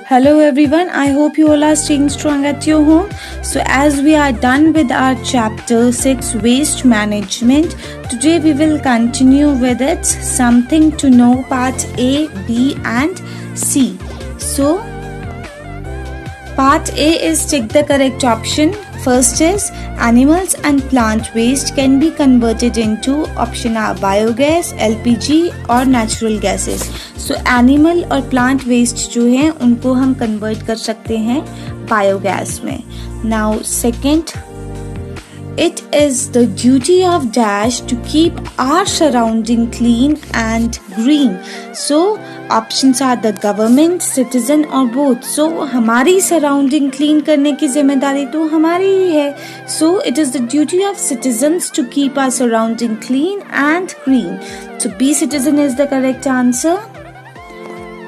Hello everyone, I hope you all are staying strong at your home. So as we are done with our chapter 6 waste management, today we will continue with its something to know part A, B and C. So part A is tick the correct option. First is animals and plant waste can be converted into option A biogas, LPG और natural gases. So animal और plant waste जो हैं उनको हम convert कर सकते हैं biogas में. Now second, it is the duty of dash to keep our surrounding clean and green. So options are the government, citizen और both. So हमारी surrounding clean करने की जिम्मेदारी तो हमारी ही है. So it is the duty of citizens to keep our surrounding clean and green. So B citizen is the correct answer.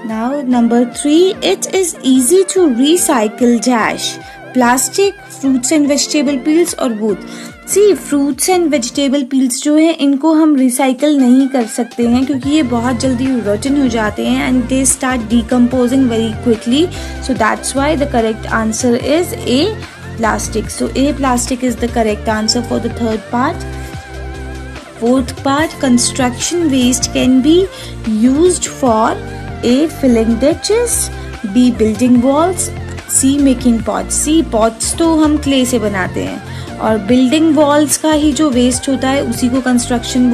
Now number 3, it is easy to recycle dash. Plastic, fruits and vegetable peels और both. See, fruits and vegetable peels जो है इनको हम recycle नहीं कर सकते हैं क्योंकि ये बहुत जल्दी rotten हो जाते हैं and they start decomposing very quickly. So that's why the correct answer is A, plastic. So A, plastic is the correct answer for the third part. Fourth part, construction waste can be used for A, filling ditches, B, building walls, C, making pots. C, pots तो हम clay से बनाते हैं और building walls का ही जो waste होता है उसी को construction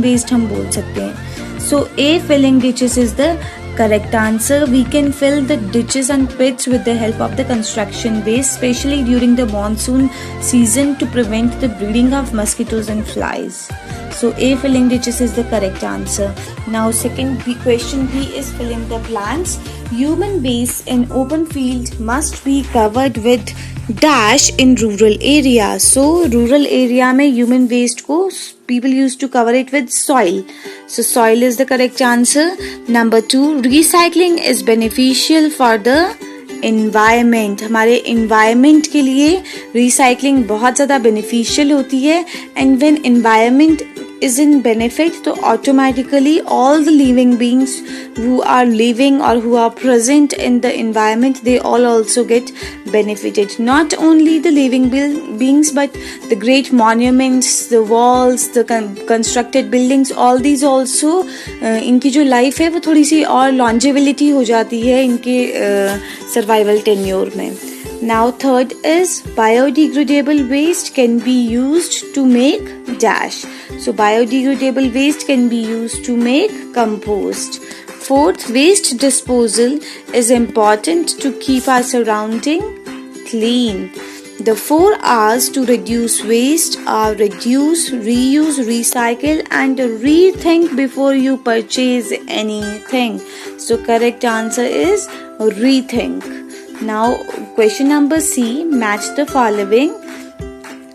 waste हम बोल सकते हैं. So A, filling ditches is the correct answer. We can fill the ditches and pits with the help of the construction waste, especially during the monsoon season to prevent the breeding of mosquitoes and flies. So A, filling ditches is the correct answer. Now second question B is filling the blanks. Human waste in open field must be covered with dash in rural area. So rural area में human waste को people used to cover it with soil. So soil is the correct answer. Number 2, recycling is beneficial for the environment. हमारे environment के लिए recycling बहुत ज़्यादा beneficial होती है and when environment is in benefit तो automatically all the living beings who are living or who are present in the environment they all also get benefited. Not only the living beings but the great monuments, the walls, the constructed buildings, all these also इनकी जो life है वो थोड़ी सी और longevity हो जाती है इनके survival tenure में. Now third is biodegradable waste can be used to make dash. So biodegradable waste can be used to make compost. Fourth, waste disposal is important to keep our surrounding clean. The 4 R's to reduce waste are reduce, reuse, recycle and rethink before you purchase anything. So correct answer is rethink. Now question number C, match the following.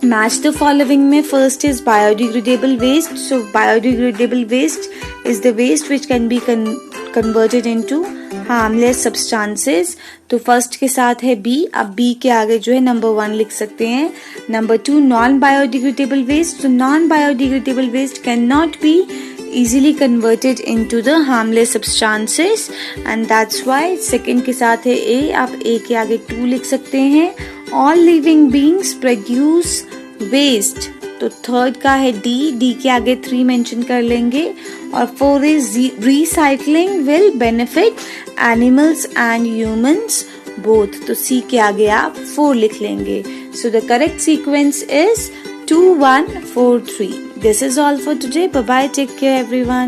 Match the following में first is biodegradable waste. So biodegradable waste is the waste which can be converted into harmless substances. तो first के साथ है B. अब B के आगे जो है number 1 लिख सकते हैं. Number 2, non biodegradable waste. So non biodegradable waste cannot be easily converted into the harmless substances and that's why second के साथ है A. आप A के आगे 2 लिख सकते हैं. All living beings produce waste. तो थर्ड का है D. D के आगे 3 मेंशन कर लेंगे और 4 is recycling will benefit animals and humans both. तो C के आगे आप 4 लिख लेंगे. So the correct sequence is 2, 1, 4, 3. This is all for today. Bye bye. Take care everyone.